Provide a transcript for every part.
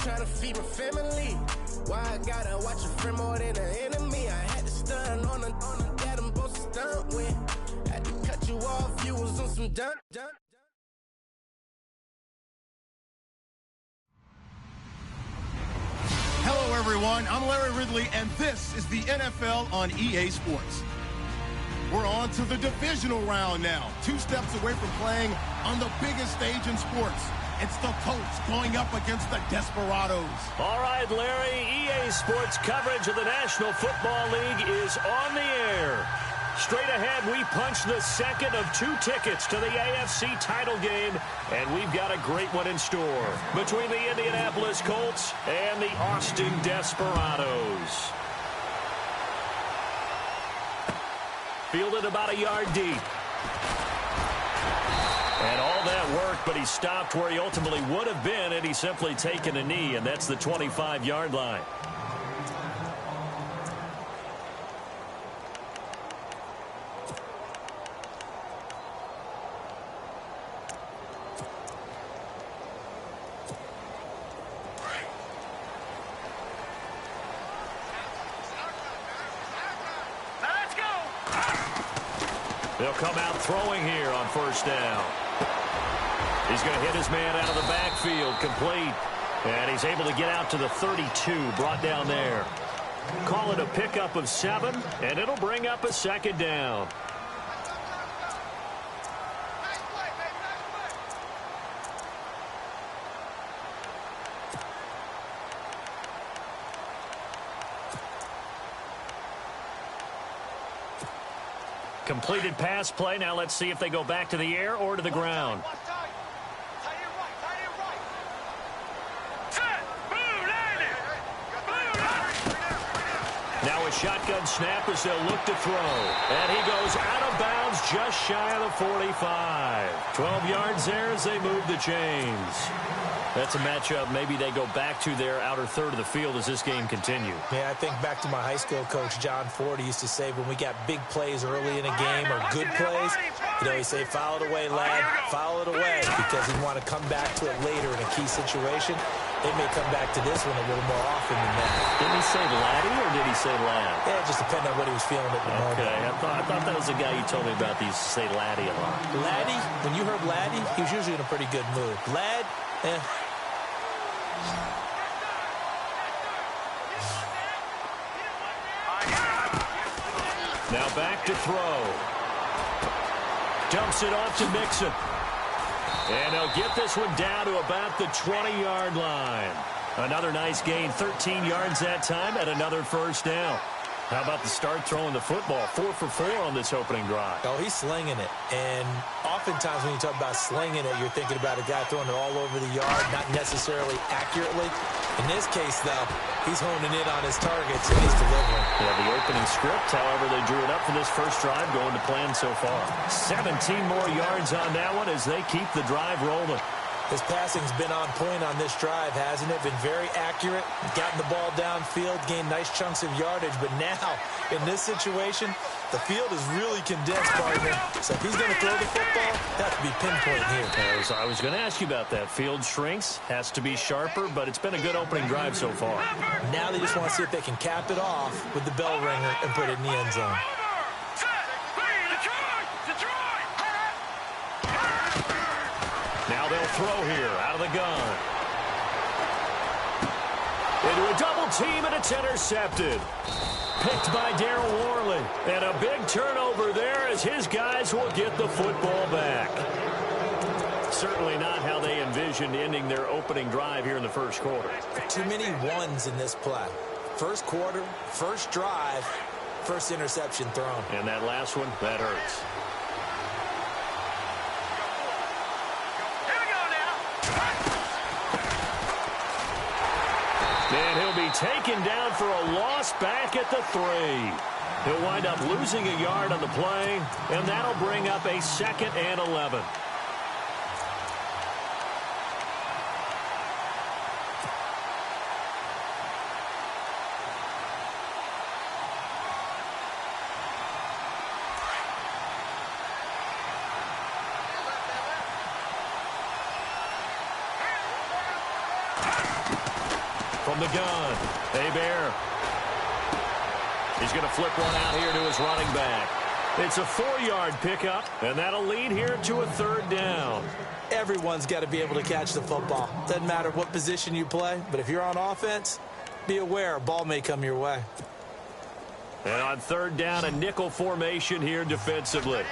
trying to feed my family. Why I gotta watch a friend more than an enemy? I had to stun on a dad, I'm supposed to stunt with. Had to cut you off, you was on some dun. Hello, everyone. I'm Larry Ridley, and this is the NFL on EA Sports. We're on to the divisional round now. 2 steps away from playing on the biggest stage in sports. It's the Colts going up against the Desperados. All right, Larry, EA Sports coverage of the National Football League is on the air. Straight ahead, we punch the second of 2 tickets to the AFC title game, and we've got a great one in store between the Indianapolis Colts and the Austin Desperados. Fielded about a yard deep. And all that work, but he stopped where he ultimately would have been, and he's simply taken a knee, and that's the 25-yard line. They'll come out throwing here on first down. He's going to hit his man out of the backfield, complete. And he's able to get out to the 32, brought down there. Call it a pickup of 7, and it'll bring up a second down. Completed pass play. Now let's see if they go back to the air or to the ground. Now a shotgun snap as they'll look to throw. And he goes out of bounds just shy of the 45. 12 yards there as they move the chains. That's a matchup maybe they go back to their outer third of the field as this game continues. Yeah, I think back to my high school coach, John Ford. He used to say when we got big plays early in a game or good plays, you know, he'd say, foul it away, lad, foul it away, because he'd want to come back to it later in a key situation. They may come back to this one a little more often than that. Didn't he say laddie or did he say lad? Yeah, it just depended on what he was feeling at the moment. Okay, I thought that was the guy you told me about. He used to say laddie a lot. Laddie, when you heard laddie, he was usually in a pretty good mood. Lad, Now back to throw. Dumps it off to Mixon. And they'll get this one down to about the 20-yard line. Another nice gain, 13 yards that time, and another first down. How about the start throwing the football? 4 for 4 on this opening drive. Oh, he's slinging it. And oftentimes when you talk about slinging it, you're thinking about a guy throwing it all over the yard, not necessarily accurately. In this case, though, he's honing in on his targets and he's delivering. Yeah, the opening script, however, they drew it up for this first drive, going to plan so far. 17 more yards on that one as they keep the drive rolling. His passing's been on point on this drive, hasn't it? Been very accurate, gotten the ball downfield, gained nice chunks of yardage. But now, in this situation, the field is really condensed, partner. So if he's going to throw the football, that has to be pinpoint here. I was going to ask you about that. Field shrinks, has to be sharper, but it's been a good opening drive so far. Now they just want to see if they can cap it off with the bell ringer and put it in the end zone. Now they'll throw here out of the gun. Into a double team, and it's intercepted. Picked by Darryl Worley. And a big turnover there as his guys will get the football back. Certainly not how they envisioned ending their opening drive here in the first quarter. Too many ones in this play. First quarter, first drive, first interception thrown. And that last one, that hurts. And he'll be taken down for a loss back at the 3. He'll wind up losing a yard on the play, and that'll bring up a 2nd and 11. From the gun, Hebert. He's going to flip one out here to his running back. It's a 4-yard pickup, and that'll lead here to a 3rd down. Everyone's got to be able to catch the football. Doesn't matter what position you play, but if you're on offense, be aware a ball may come your way. And on 3rd down, a nickel formation here defensively.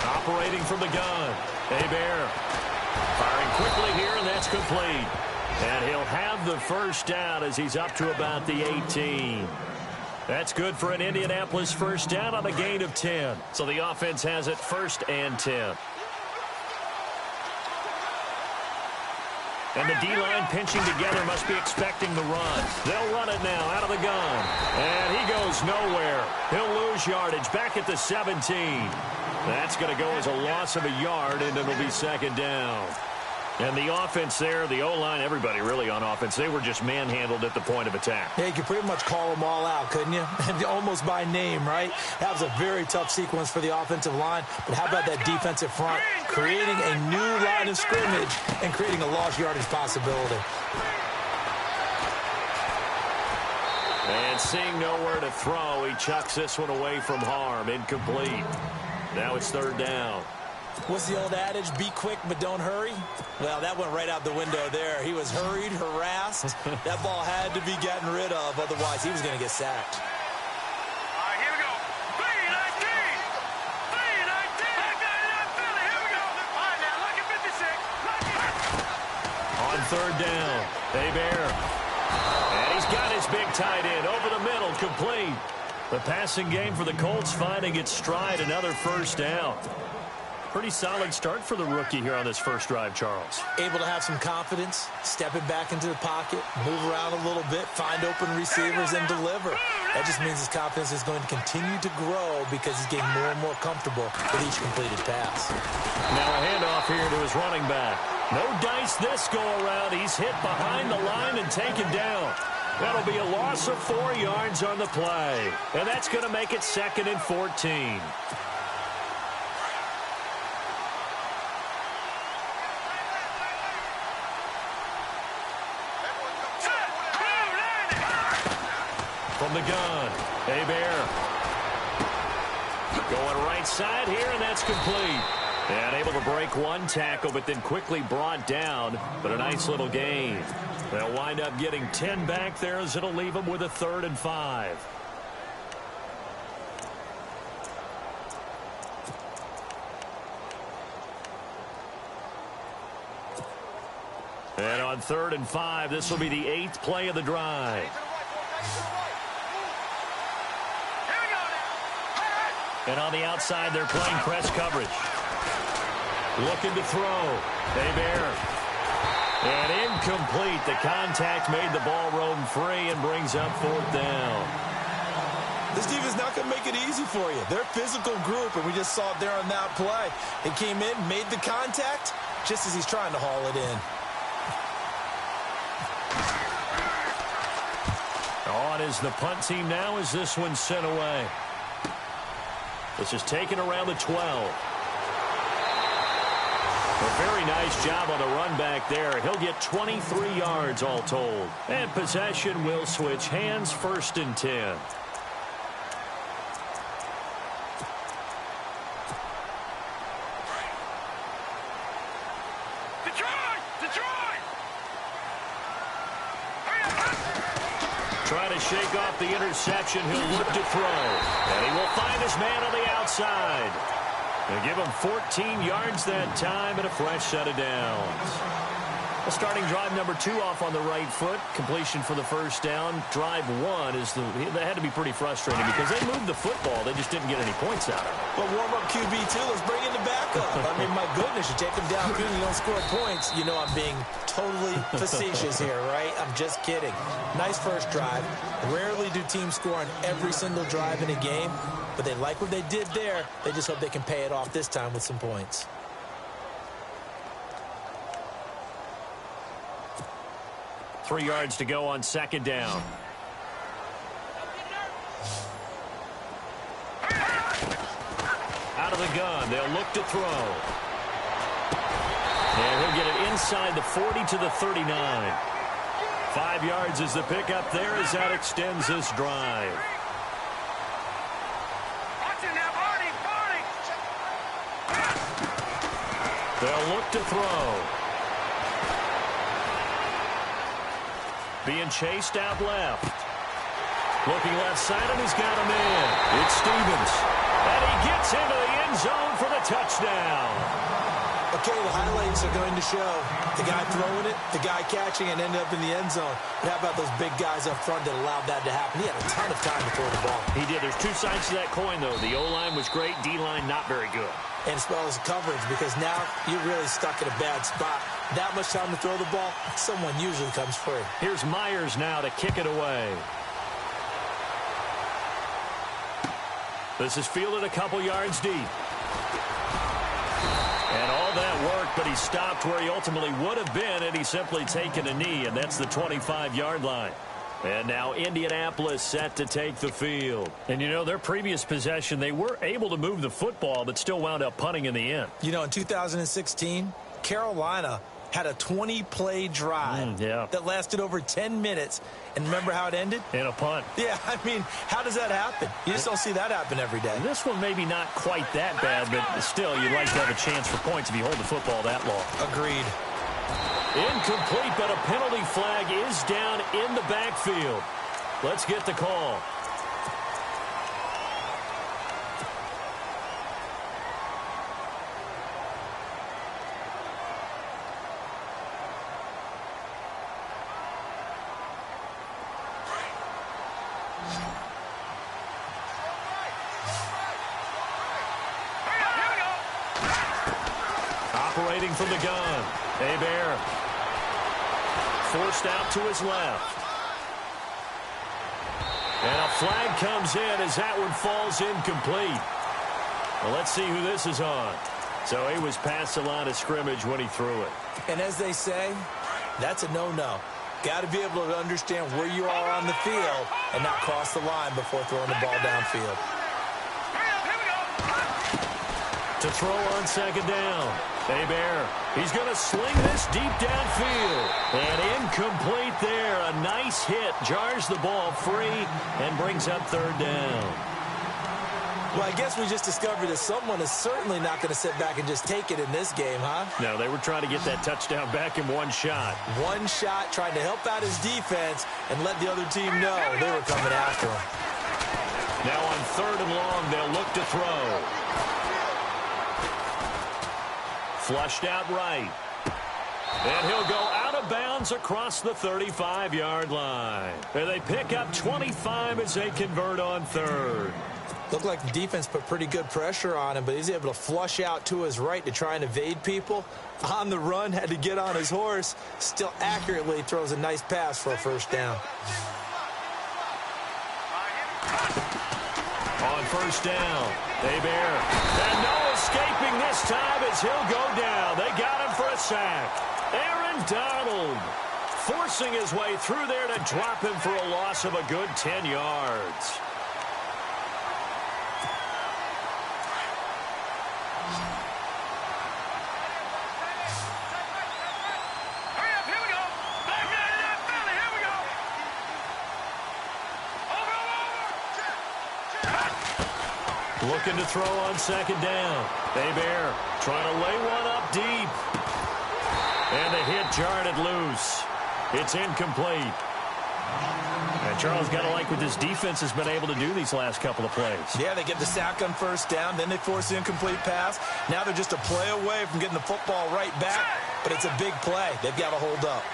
Operating from the gun, Hebert. Firing quickly here, and that's complete. And he'll have the 1st down as he's up to about the 18. That's good for an Indianapolis 1st down on a gain of 10. So the offense has it 1st and 10. And the D-line pinching together must be expecting the run. They'll run it now out of the gun. And he goes nowhere. He'll lose yardage back at the 17. That's going to go as a loss of a yard, and it'll be 2nd down. And the offense there, the O-line, everybody really on offense, they were just manhandled at the point of attack. Yeah, you could pretty much call them all out, couldn't you? Almost by name, right? That was a very tough sequence for the offensive line. But how about that defensive front creating a new line of scrimmage and creating a lost yardage possibility? And seeing nowhere to throw, he chucks this one away from harm. Incomplete. Now it's 3rd down. What's the old adage? Be quick, but don't hurry? Well, that went right out the window there. He was hurried, harassed. That ball had to be gotten rid of. Otherwise, he was going to get sacked. All right, here we go. 3-19. 3-19. Here we go. All right, now, look at 56. On 3rd down, Hebert. And he's got his big tight end over the middle, complete. The passing game for the Colts finding its stride, another 1st down. Pretty solid start for the rookie here on this 1st drive, Charles. Able to have some confidence, stepping back into the pocket, move around a little bit, find open receivers, and deliver. That just means his confidence is going to continue to grow because he's getting more and more comfortable with each completed pass. Now a handoff here to his running back. No dice this go-around. He's hit behind the line and taken down. That'll be a loss of 4 yards on the play. And that's going to make it 2nd and 14. From the gun, Hebert. Going right side here, and that's complete. And able to break one tackle, but then quickly brought down. But a nice little gain. They'll wind up getting 10 back there as it'll leave them with a 3rd and 5. And on 3rd and 5, this will be the 8th play of the drive. And on the outside, they're playing press coverage. Looking to throw. Hebert. And incomplete. The contact made the ball roam free and brings up 4th down. This defense is not going to make it easy for you. They're a physical group, and we just saw it there on that play. He came in, made the contact, just as he's trying to haul it in. On is the punt team now as this one's sent away. This is taken around the 12. A very nice job on the run back there. He'll get 23 yards all told. And possession will switch hands, 1st and 10. Trying to shake off the interception. He'll look to throw. And he will find his man on the outside. They'll give him 14 yards that time and a fresh set of downs. Well, starting drive number 2 off on the right foot. Completion for the 1st down. Drive 1 is that had to be pretty frustrating because they moved the football. They just didn't get any points out of it. But warm-up QB2, let's bring in the backup. I mean, my goodness, you take them down, and you don't score points. You know I'm being totally facetious here, right? I'm just kidding. Nice first drive. Rarely do teams score on every single drive in a game, but they like what they did there. They just hope they can pay it off this time with some points. Three yards to go on 2nd down. Out of the gun, they'll look to throw. And he'll get it inside the 40 to the 39. 5 yards is the pickup there as that extends this drive. They'll look to throw. Being chased out left. Looking left side, and he's got a man. It's Stevens. And he gets into the end zone for the touchdown. Okay, the highlights are going to show the guy throwing it, the guy catching, and ended up in the end zone. But how about those big guys up front that allowed that to happen? He had a ton of time to throw the ball. He did. There's two sides to that coin, though. The O-line was great. D-line not very good. And as well as coverage, because now you're really stuck in a bad spot. That much time to throw the ball, someone usually comes free. Here's Myers now to kick it away. This is fielded a couple yards deep. And all that work, but he stopped where he ultimately would have been had he simply taken a knee, and that's the 25-yard line. And now Indianapolis set to take the field. And, you know, their previous possession, they were able to move the football, but still wound up punting in the end. You know, in 2016, Carolina had a 20-play drive that lasted over 10 minutes. And remember how it ended? In a punt. Yeah, I mean, how does that happen? You just don't see that happen every day. This one maybe not quite that bad, but still, you'd like to have a chance for points if you hold the football that long. Agreed. Incomplete, but a penalty flag is down in the backfield. Let's get the call. Operating from the gun, Hebert. Forced out to his left. And a flag comes in as that one falls incomplete. Well, let's see who this is on. So he was past the line of scrimmage when he threw it. And as they say, that's a no-no. Got to be able to understand where you are on the field and not cross the line before throwing the ball downfield. To throw on second down. Hebert, he's going to sling this deep downfield. And incomplete there. A nice hit. Jars the ball free and brings up third down. Well, I guess we just discovered that someone is certainly not going to sit back and just take it in this game, huh? No, they were trying to get that touchdown back in one shot. One shot, trying to help out his defense and let the other team know they were coming after him. Now on third and long, they'll look to throw. Flushed out right. And he'll go out of bounds across the 35-yard line. And they pick up 25 as they convert on third. Looked like the defense put pretty good pressure on him, but he's able to flush out to his right to try and evade people. On the run, had to get on his horse. Still accurately throws a nice pass for a first down. On first down, Hebert. And no escaping this time as he'll go down. They got him for a sack. Aaron Donald forcing his way through there to drop him for a loss of a good 10 yards. Looking to throw on second down. Hebert trying to lay one up deep. And the hit jarred it loose. It's incomplete. And Charles, got to like what this defense has been able to do these last couple of plays. Yeah, they get the sack on first down, then they force the incomplete pass. Now they're just a play away from getting the football right back, but it's a big play. They've got to hold up.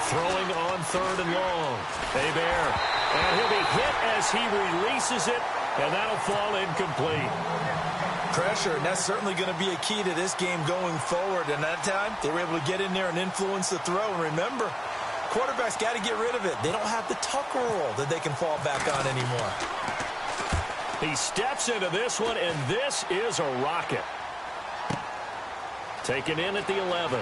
Throwing on third and long. Hebert. And he'll be hit as he releases it, and that'll fall incomplete. Pressure, and that's certainly going to be a key to this game going forward. And that time, they were able to get in there and influence the throw. And remember, quarterbacks got to get rid of it. They don't have the Tucker roll that they can fall back on anymore. He steps into this one, and this is a rocket. Taken in at the 11.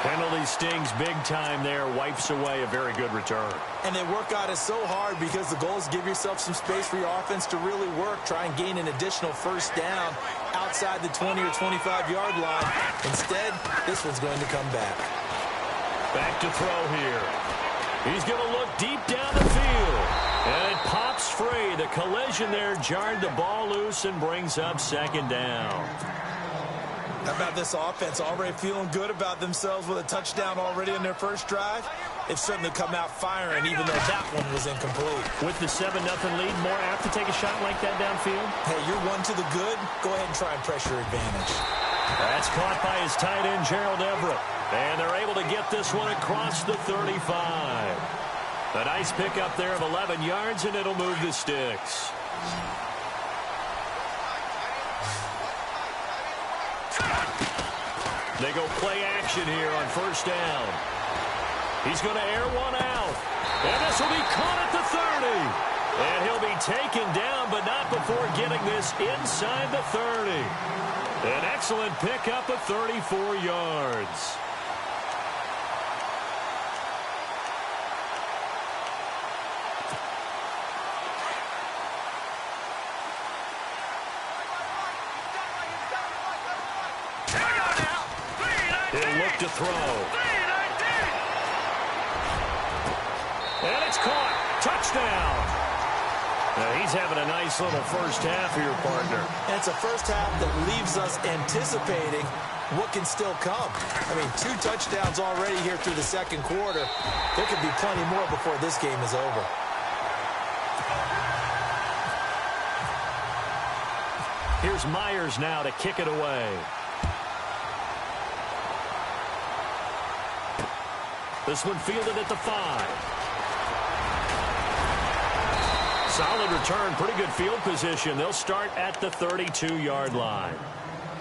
Penalty stings big time there. Wipes away a very good return. And they work on it so hard because the goal is give yourself some space for your offense to really work. Try and gain an additional first down outside the 20 or 25-yard line. Instead, this one's going to come back. Back to throw here. He's going to look deep down the field. And it pops free. The collision there jarred the ball loose and brings up second down. How about this offense? Already feeling good about themselves with a touchdown already in their first drive. They've certainly come out firing, even though that one was incomplete. With the 7-0 lead, more apt to take a shot like that downfield? Hey, you're one to the good. Go ahead and try and pressure advantage. That's caught by his tight end, Gerald Everett. And they're able to get this one across the 35. A nice pickup there of 11 yards, and it'll move the sticks. They go play action here on first down. He's going to air one out. And this will be caught at the 30. And he'll be taken down, but not before getting this inside the 30. An excellent pickup of 34 yards. He'll look to throw. And it's caught. Touchdown. Now he's having a nice little first half here, partner. And it's a first half that leaves us anticipating what can still come. I mean, 2 touchdowns already here through the second quarter. There could be plenty more before this game is over. Here's Myers now to kick it away. This one fielded at the 5. Solid return, pretty good field position. They'll start at the 32-yard line.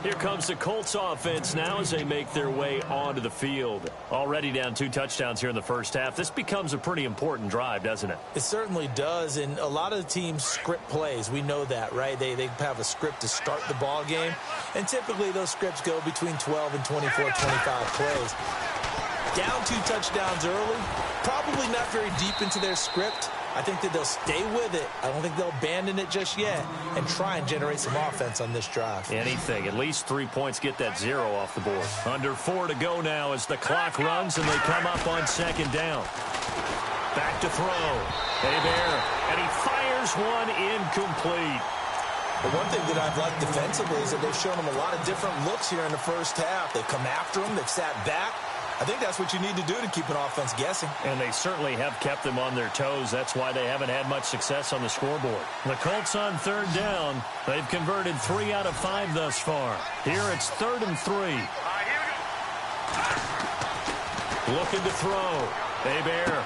Here comes the Colts offense now as they make their way onto the field. Already down 2 touchdowns here in the first half. This becomes a pretty important drive, doesn't it? It certainly does, and a lot of the teams script plays. We know that, right? They have a script to start the ball game, and typically those scripts go between 12 and 24, 25 plays. Down 2 touchdowns early, probably not very deep into their script. I think that they'll stay with it. I don't think they'll abandon it just yet and try and generate some offense on this drive. Anything. At least 3 points, get that 0 off the board. Under 4 to go now as the clock runs and they come up on second down. Back to throw. Hebert, and he fires one incomplete. But one thing that I've liked defensively is that they've shown him a lot of different looks here in the first half. They've come after him. They've sat back. I think that's what you need to do to keep an offense guessing. And they certainly have kept them on their toes. That's why they haven't had much success on the scoreboard. The Colts on third down. They've converted 3 out of 5 thus far. Here it's 3rd and 3. Looking to throw. Hebert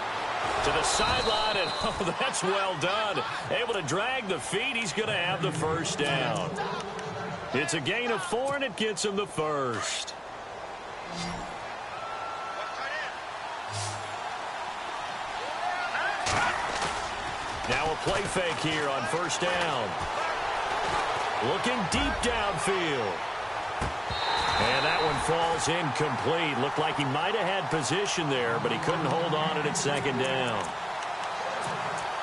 to the sideline, and oh, that's well done. Able to drag the feet. He's going to have the first down. It's a gain of 4, and it gets him the first. Now a play fake here on first down. Looking deep downfield. And that one falls incomplete. Looked like he might have had position there, but he couldn't hold on at second down.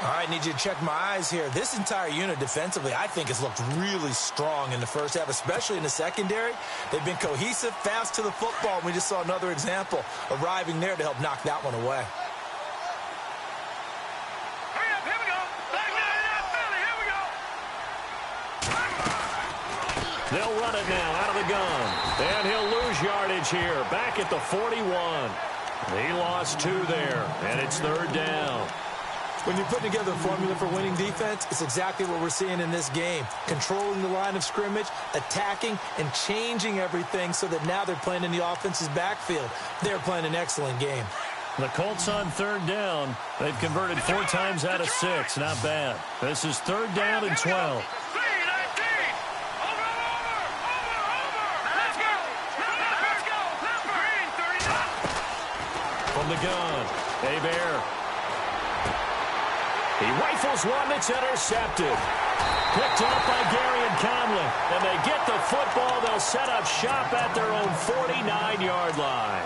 All right, need you to check my eyes here. This entire unit defensively, I think, has looked really strong in the first half, especially in the secondary. They've been cohesive, fast to the football. We just saw another example arriving there to help knock that one away. They'll run it now out of the gun. And he'll lose yardage here. Back at the 41. He lost 2 there. And it's 3rd down. When you put together a formula for winning defense, it's exactly what we're seeing in this game. Controlling the line of scrimmage, attacking, and changing everything so that now they're playing in the offense's backfield. They're playing an excellent game. The Colts on 3rd down. They've converted 4 times out of 6. Not bad. This is 3rd down and 12. From the gun, Hebert. He rifles one that's intercepted. Picked up by Gary and Conley. And they get the football. They'll set up shop at their own 49-yard line.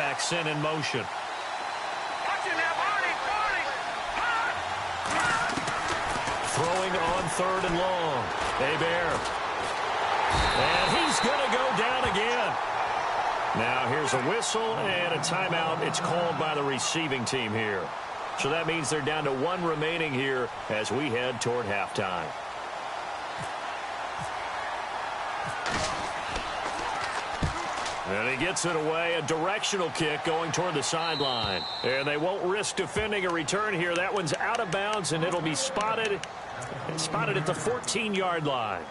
halfback sent in motion. Watch it now, Barney, Throwing on 3rd and long. Hebert. And he's going to go down again. Now here's a whistle and a timeout. It's called by the receiving team here. So that means they're down to 1 remaining here as we head toward halftime. And he gets it away, a directional kick going toward the sideline. And they won't risk defending a return here. That one's out of bounds, and it'll be spotted at the 14-yard line.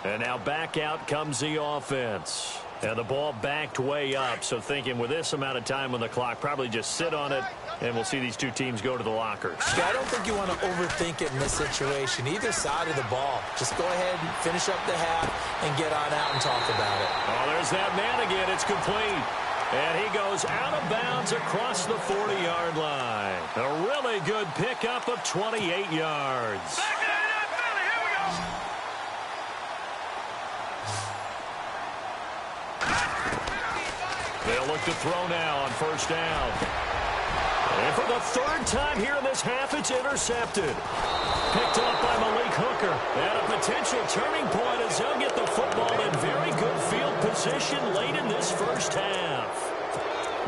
And now back out comes the offense. And the ball backed way up, so thinking with this amount of time on the clock, probably just sit on it, and we'll see these two teams go to the lockers. Yeah, I don't think you want to overthink it in this situation. Either side of the ball. Just go ahead and finish up the half and get on out and talk about it. Oh, there's that man again. It's complete. And he goes out of bounds across the 40-yard line. A really good pickup of 28 yards. Back to that Philly. Here we go. They'll look to throw now on 1st down. And for the 3rd time here in this half, it's intercepted. Picked up by Malik Hooker. And a potential turning point as they'll get the football in very good field position late in this 1st half.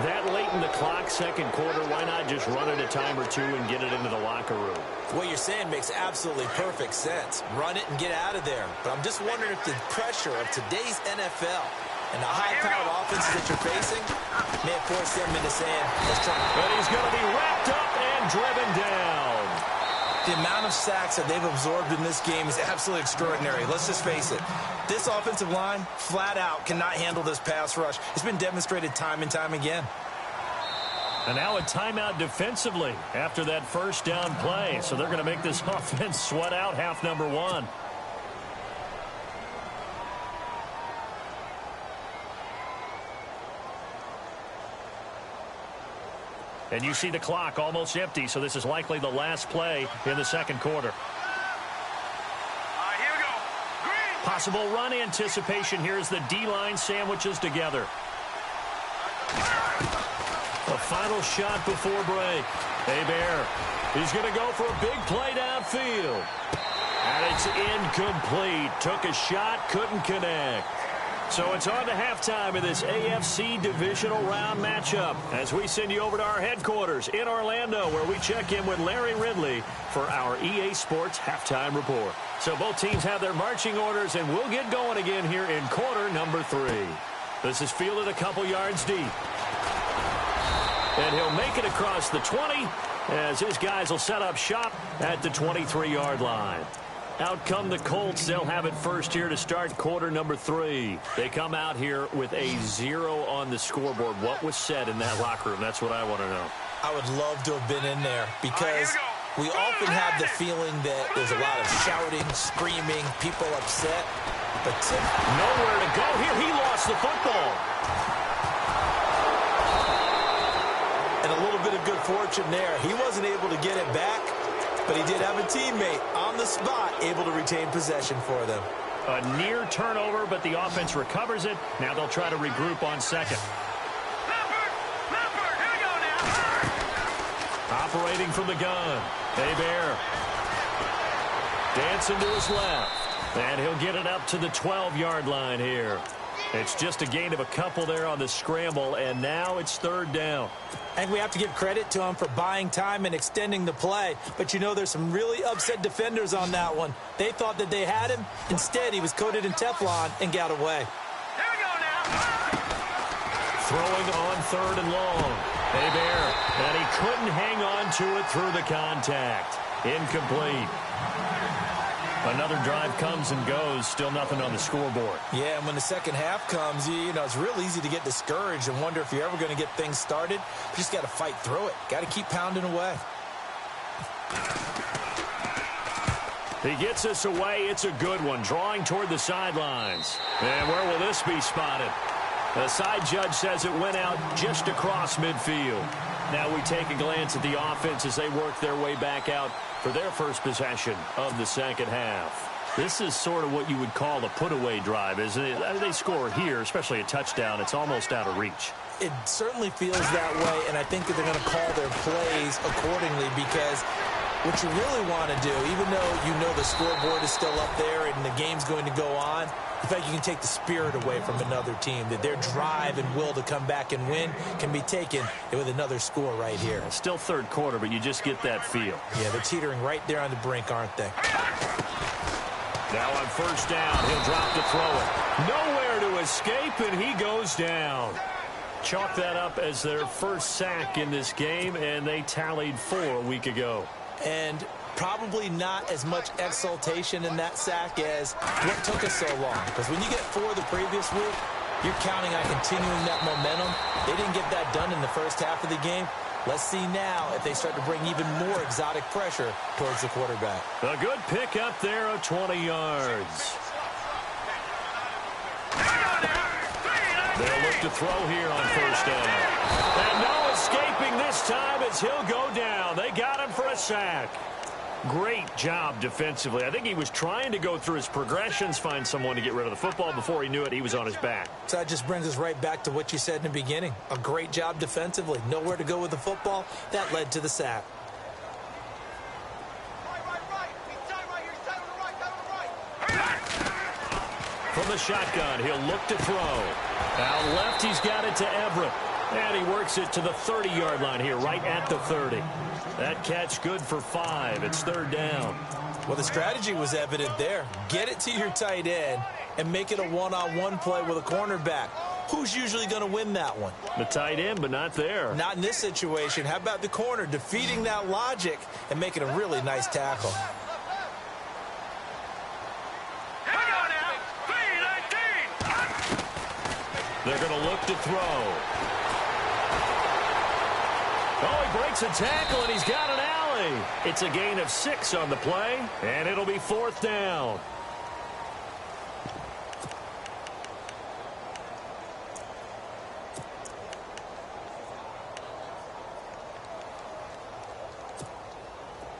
That late in the clock, 2nd quarter, why not just run it a time or two and get it into the locker room? What you're saying makes absolutely perfect sense. Run it and get out of there. But I'm just wondering if the pressure of today's NFL and the high-powered offenses that you're facing may have forced them into saying, let's try. But he's going to be wrapped up and driven down. The amount of sacks that they've absorbed in this game is absolutely extraordinary. Let's just face it. This offensive line, flat out, cannot handle this pass rush. It's been demonstrated time and time again. And now a timeout defensively after that 1st down play. So they're going to make this offense sweat out half number 1. And you see the clock almost empty, so this is likely the last play in the 2nd quarter. Here we go. Green. Possible run anticipation here as the D-line sandwiches together. A final shot before break. Hebert, he's going to go for a big play downfield. And it's incomplete. Took a shot, couldn't connect. So it's on to halftime of this AFC Divisional Round matchup as we send you over to our headquarters in Orlando where we check in with Larry Ridley for our EA Sports Halftime Report. So both teams have their marching orders, and we'll get going again here in quarter number 3. This is fielded a couple yards deep. And he'll make it across the 20 as his guys will set up shop at the 23-yard line. Out come the Colts. They'll have it first here to start quarter number 3. They come out here with a 0 on the scoreboard. What was said in that locker room? That's what I want to know. I would love to have been in there because we often have the feeling that there's a lot of shouting, screaming, people upset. But nowhere to go here. He lost the football. And a little bit of good fortune there. He wasn't able to get it back, but he did have a teammate on the spot able to retain possession for them. A near turnover, but the offense recovers it. Now they'll try to regroup on 2nd. Leopard, here we go now. Operating from the gun. Hebert. Dancing to his left. And he'll get it up to the 12-yard line here. It's just a gain of a couple there on the scramble, and now it's 3rd down. I think we have to give credit to him for buying time and extending the play. But, you know, there's some really upset defenders on that one. They thought that they had him. Instead, he was coated in Teflon and got away. Here we go now. Throwing on 3rd and long. Hebert, and he couldn't hang on to it through the contact. Incomplete. Another drive comes and goes. Still nothing on the scoreboard. Yeah, and when the 2nd half comes, you know, it's real easy to get discouraged and wonder if you're ever going to get things started. You just got to fight through it. Got to keep pounding away. He gets us away. It's a good one. Drawing toward the sidelines. And where will this be spotted? The side judge says it went out just across midfield. Now we take a glance at the offense as they work their way back out for their first possession of the 2nd half. This is sort of what you would call a put-away drive, isn't it? They score here, especially a touchdown. It's almost out of reach. It certainly feels that way, and I think that they're going to call their plays accordingly, because what you really want to do, even though you know the scoreboard is still up there and the game's going to go on, in fact, you can take the spirit away from another team, that their drive and will to come back and win can be taken with another score right here. Still third quarter, but you just get that feel. Yeah, they're teetering right there on the brink, aren't they? Now on first down, he'll drop to throw it. Nowhere to escape, and he goes down. Chalk that up as their first sack in this game, and they tallied 4 a week ago. And probably not as much exultation in that sack as what took us so long. Because when you get 4 the previous week, you're counting on continuing that momentum. They didn't get that done in the first half of the game. Let's see now if they start to bring even more exotic pressure towards the quarterback. A good pick up there of 20 yards. They'll look to throw here on first down. And no escaping this time as he'll go down. They got him for a sack. Great job defensively. I think he was trying to go through his progressions, find someone to get rid of the football. Before he knew it, he was on his back. So that just brings us right back to what you said in the beginning. A great job defensively. Nowhere to go with the football. That led to the sack. From the shotgun, he'll look to throw. Out left, he's got it to Everett. And he works it to the 30-yard line here, right at the 30. That catch good for 5. It's third down. Well, the strategy was evident there. Get it to your tight end and make it a one-on-one play with a cornerback. Who's usually going to win that one? The tight end, but not there. Not in this situation. How about the corner defeating that logic and making a really nice tackle? They're going to look to throw. Oh, he breaks a tackle, and he's got an alley. It's a gain of 6 on the play, and it'll be fourth down.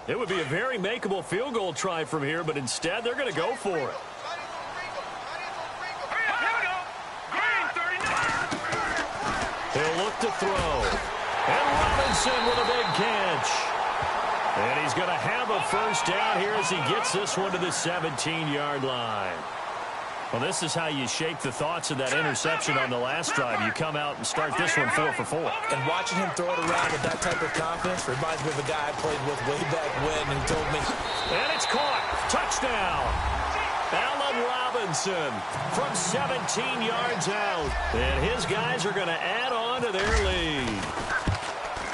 It would be a very makeable field goal try from here, but instead they're going to go for it. He'll look to throw. And Robinson with a big catch. And he's going to have a first down here as he gets this one to the 17-yard line. Well, this is how you shape the thoughts of that interception on the last drive. You come out and start this one 4 for 4. And watching him throw it around with that type of confidence reminds me of a guy I played with way back when who told me. And it's caught. Touchdown. Allen Robinson from 17 yards out. And his guys are going to add on to their lead.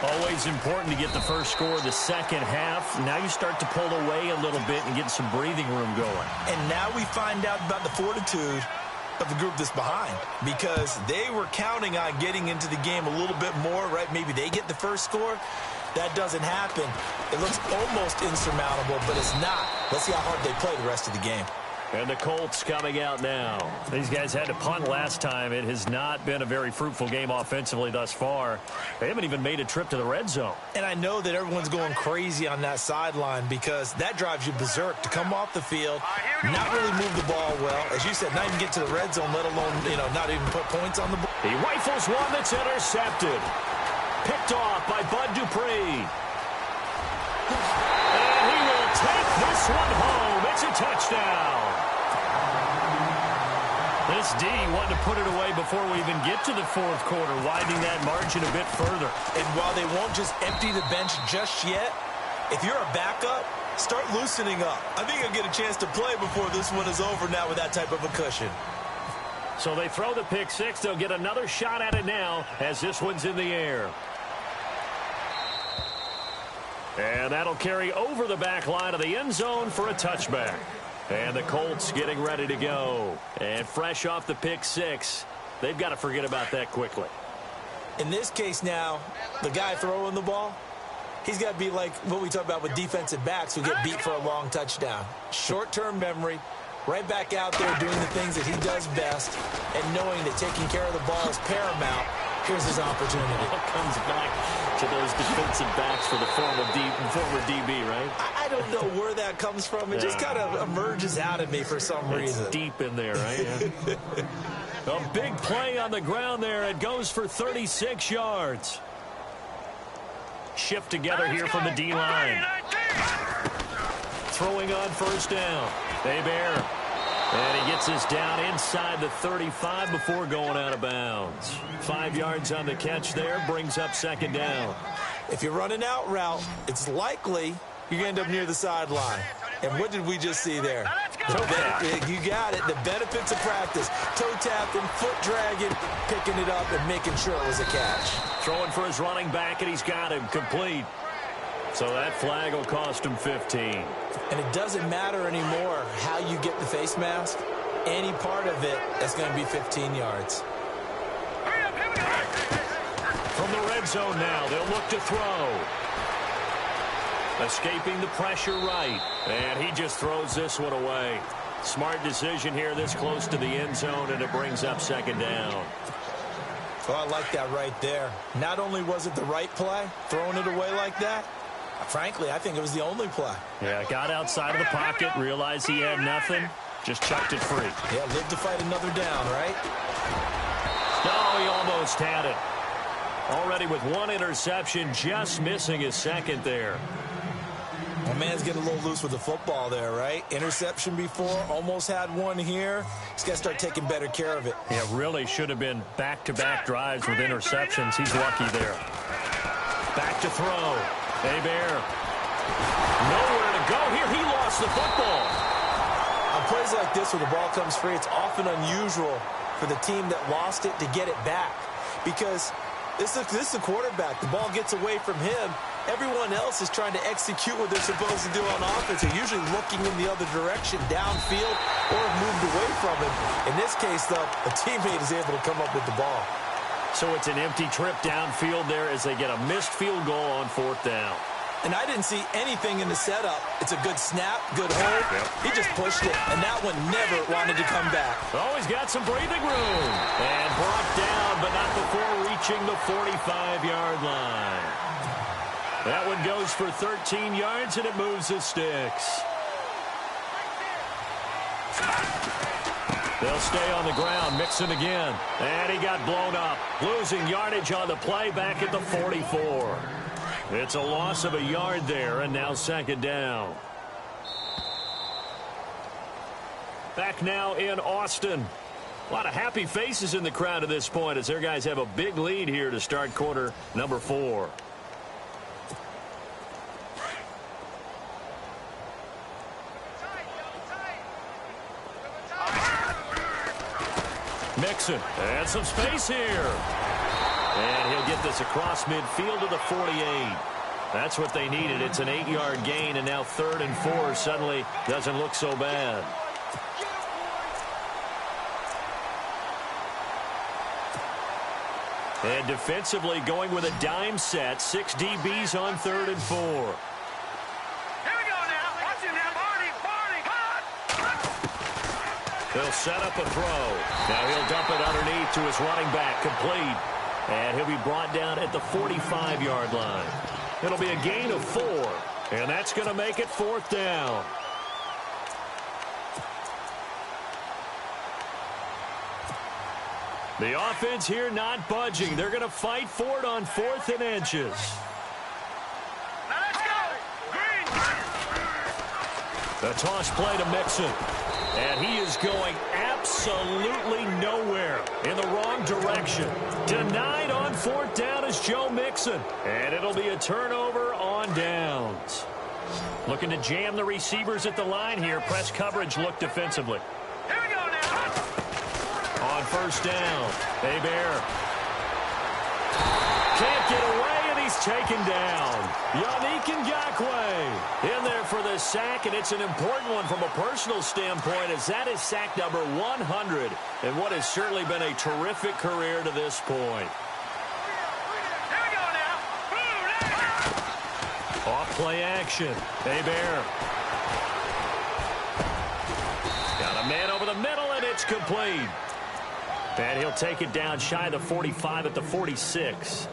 Always important to get the first score of the second half. Now you start to pull away a little bit and get some breathing room going. And now we find out about the fortitude of the group that's behind, because they were counting on getting into the game a little bit more, right? Maybe they get the first score. That doesn't happen. It looks almost insurmountable, but it's not. Let's see how hard they play the rest of the game. And the Colts coming out now. These guys had to punt last time. It has not been a very fruitful game offensively thus far. They haven't even made a trip to the red zone. And I know that everyone's going crazy on that sideline, because that drives you berserk to come off the field, not really move the ball well. As you said, not even get to the red zone, let alone, not even put points on the board. He rifles one that's intercepted. Picked off by Bud Dupree. And he will take this one home. It's a touchdown. This D wanted to put it away before we even get to the fourth quarter, widening that margin a bit further. And while they won't just empty the bench just yet, if you're a backup, start loosening up. I think you'll get a chance to play before this one is over now with that type of a cushion. So they throw the pick six. They'll get another shot at it now as this one's in the air. And that'll carry over the back line of the end zone for a touchback. And the Colts getting ready to go. And fresh off the pick six, they've got to forget about that quickly. In this case now, the guy throwing the ball, he's got to be like what we talk about with defensive backs who get beat for a long touchdown. Short-term memory, right back out there doing the things that he does best, and knowing that taking care of the ball is paramount. Here's his opportunity. Comes back to those defensive backs for the former DB, right? I don't know where that comes from. It just kind of emerges out of me for some reason. It's deep in there, right? Yeah. A big play on the ground there. It goes for 36 yards. Shift together here from the D-line. Throwing on first down. Bear. And he gets us down inside the 35 before going out of bounds. 5 yards on the catch there, brings up second down. If you're running out route, it's likely you end up near the sideline. And what did we just see there? Toe tap. You got it. The benefits of practice. Toe tapping, foot dragging, picking it up, and making sure it was a catch. Throwing for his running back, and he's got him complete. So that flag will cost him 15. And it doesn't matter anymore how you get the face mask. Any part of it is going to be 15 yards. From the red zone now, they'll look to throw. Escaping the pressure right. And he just throws this one away. Smart decision here this close to the end zone, and it brings up second down. Oh, I like that right there. Not only was it the right play, throwing it away like that, frankly, I think it was the only play. Yeah, got outside of the pocket, realized he had nothing, just chucked it free. Yeah, live to fight another down, right? Oh, he almost had it. Already with one interception, just missing his second there. My man's getting a little loose with the football there, right? Interception before, almost had one here. He's got to start taking better care of it. Yeah, really should have been back-to-back drives with interceptions. He's lucky there. Back to throw. Bear. Nowhere to go here. He lost the football. On plays like this where the ball comes free, it's often unusual for the team that lost it to get it back. Because this is a quarterback. The ball gets away from him. Everyone else is trying to execute what they're supposed to do on offense. They're usually looking in the other direction, downfield, or moved away from him. In this case, though, a teammate is able to come up with the ball. So it's an empty trip downfield there as they get a missed field goal on fourth down. And I didn't see anything in the setup. It's a good snap, good hold. Yep. He just pushed it, and that one never wanted to come back. Oh, he's got some breathing room. And brought down, but not before reaching the 45-yard line. That one goes for 13 yards, and it moves the sticks. They'll stay on the ground, Mixon again. And he got blown up. Losing yardage on the play back at the 44. It's a loss of a yard there, and now second down. Back now in Austin. A lot of happy faces in the crowd at this point as their guys have a big lead here to start quarter number 4. Mixon, and some space here. And he'll get this across midfield to the 48. That's what they needed. It's an 8-yard gain, and now 3rd and 4 suddenly doesn't look so bad. And defensively going with a dime set. 6 DBs on 3rd and 4. Here we go now. Watch it now, Barney. They'll set up a throw. Now he'll dump it underneath to his running back. Complete. And he'll be brought down at the 45-yard line. It'll be a gain of 4. And that's going to make it 4th down. The offense here not budging. They're going to fight for it on 4th and inches. Now let's go. Green. The toss play to Mixon. And he is going absolutely nowhere in the wrong direction. Denied on 4th down is Joe Mixon. And it'll be a turnover on downs. Looking to jam the receivers at the line here. Press coverage look defensively. Here we go now. On first down, Bear can't get away, and he's taken down. Yannick Ngakoue in there for the sack, and it's an important one from a personal standpoint, as that is sack number 100, and what has certainly been a terrific career to this point. Here we go now. Off play action, Bear got a man over the middle, and it's complete. And he'll take it down shy of the 45 at the 46.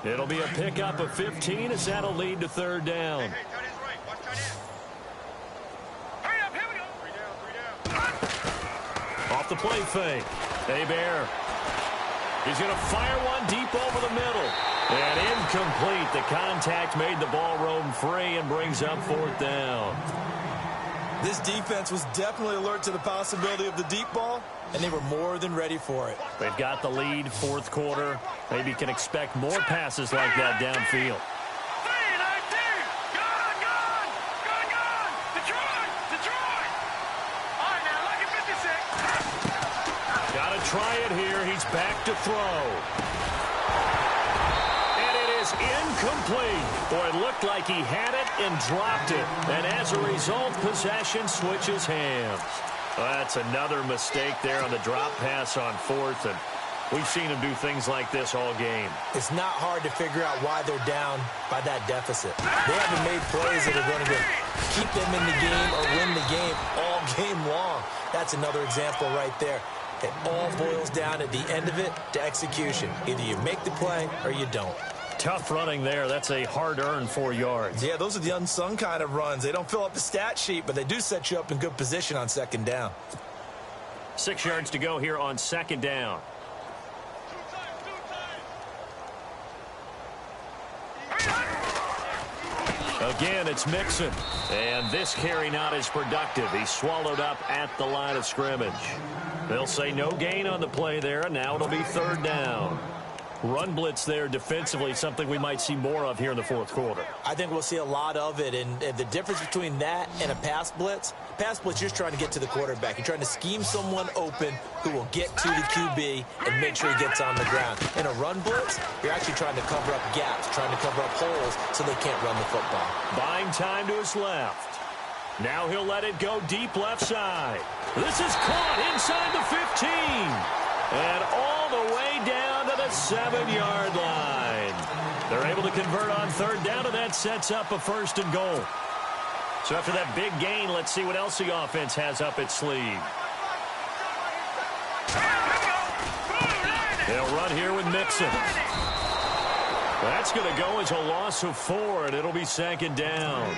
It'll be a pickup of 15 as that'll lead to third down. Hey, tight end's right. Watch tight end. Hurry up, here we go. 3 down, 3 down. Off the play fake. Bear. He's going to fire one deep over the middle. And incomplete. The contact made the ball roam free and brings up fourth down. This defense was definitely alert to the possibility of the deep ball, and they were more than ready for it. They've got the lead, fourth quarter. Maybe can expect more passes like that downfield. Detroit! All right, now, look at 56. Got to try it here. He's back to throw. And it is incomplete. Boy, it looked like he had it and dropped it. And as a result, possession switches hands. Well, that's another mistake there on the drop pass on fourth. And we've seen him do things like this all game. It's not hard to figure out why they're down by that deficit. They haven't made plays that are going to keep them in the game or win the game all game long. That's another example right there. It all boils down at the end of it to execution. Either you make the play or you don't. Tough running there. That's a hard-earned 4 yards. Yeah, those are the unsung kind of runs. They don't fill up the stat sheet, but they do set you up in good position on second down. 6 yards to go here on second down. Again, it's Mixon. And this carry not as productive. He's swallowed up at the line of scrimmage. They'll say no gain on the play there. Now it'll be third down. Run blitz there defensively, something we might see more of here in the fourth quarter. I think we'll see a lot of it, and the difference between that and a pass blitz, you're just trying to get to the quarterback. You're trying to scheme someone open who will get to the QB and make sure he gets on the ground. In a run blitz, you're actually trying to cover up gaps, trying to cover up holes so they can't run the football. Buying time to his left. Now he'll let it go deep left side. This is caught inside the 15. And all the way down to the 7-yard line. They're able to convert on third down, and that sets up a first and goal. So after that big gain, let's see what else the offense has up its sleeve. They'll run here with Mixon. That's going to go as a loss of 4, and it'll be second down.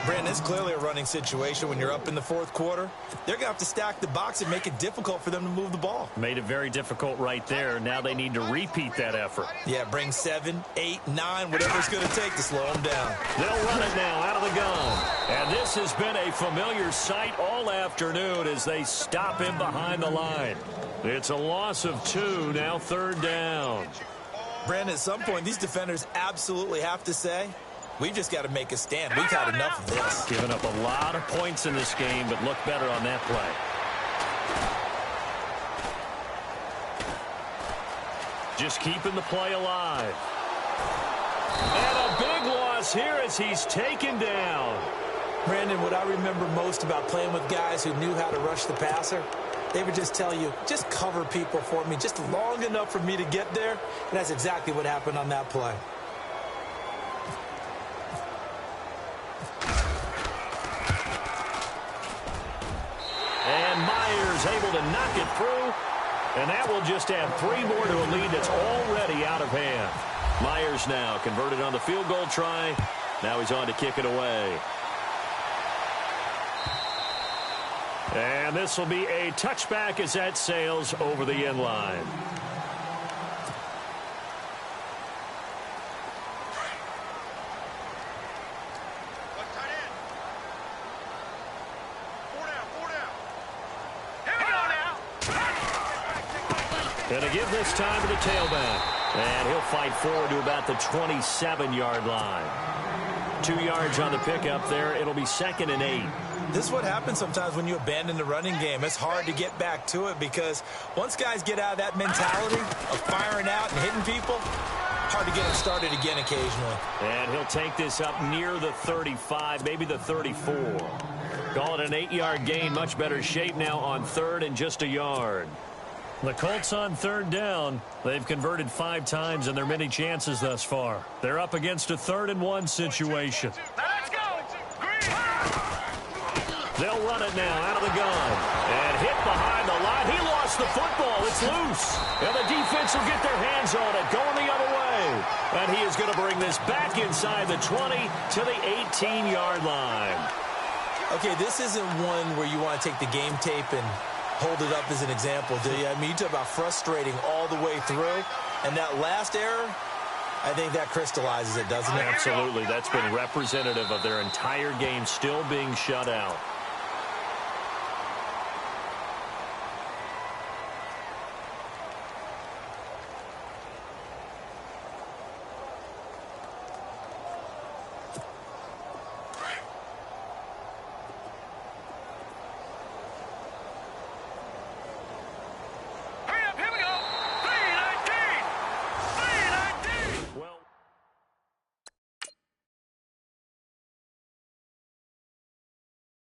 Brandon, it's clearly a running situation when you're up in the fourth quarter. They're going to have to stack the box and make it difficult for them to move the ball. Made it very difficult right there. Now they need to repeat that effort. Yeah, bring 7, 8, 9, whatever it's going to take to slow them down. They'll run it now out of the gun. And this has been a familiar sight all afternoon as they stop him behind the line. It's a loss of 2, now third down. Brandon, at some point, these defenders absolutely have to say, we've just got to make a stand. We've had enough of this. Giving up a lot of points in this game, but look better on that play. Just keeping the play alive. And a big loss here as he's taken down. Brandon, what I remember most about playing with guys who knew how to rush the passer, they would just tell you, just cover people for me, just long enough for me to get there. And that's exactly what happened on that play. And Myers able to knock it through. And that will just add 3 more to a lead that's already out of hand. Myers now converted on the field goal try. Now he's on to kick it away. And this will be a touchback as that sails over the end line. And to give this time to the tailback. And he'll fight forward to about the 27-yard line. 2 yards on the pickup there. It'll be 2nd and 8. This is what happens sometimes when you abandon the running game. It's hard to get back to it because once guys get out of that mentality of firing out and hitting people, hard to get them started again occasionally. And he'll take this up near the 35, maybe the 34. Call it an 8-yard gain. Much better shape now on third and just a yard. The Colts on third down. They've converted 5 times in their many chances thus far. They're up against a 3rd and 1 situation. Let's go! They'll run it now out of the gun. And hit behind the line. He lost the football. It's loose. And the defense will get their hands on it, going the other way. And he is going to bring this back inside the 20 to the 18-yard line. Okay, this isn't one where you want to take the game tape and hold it up as an example, do you? I mean, you talk about frustrating all the way through. And that last error, I think that crystallizes it, doesn't it? Absolutely. That's been representative of their entire game still being shut out.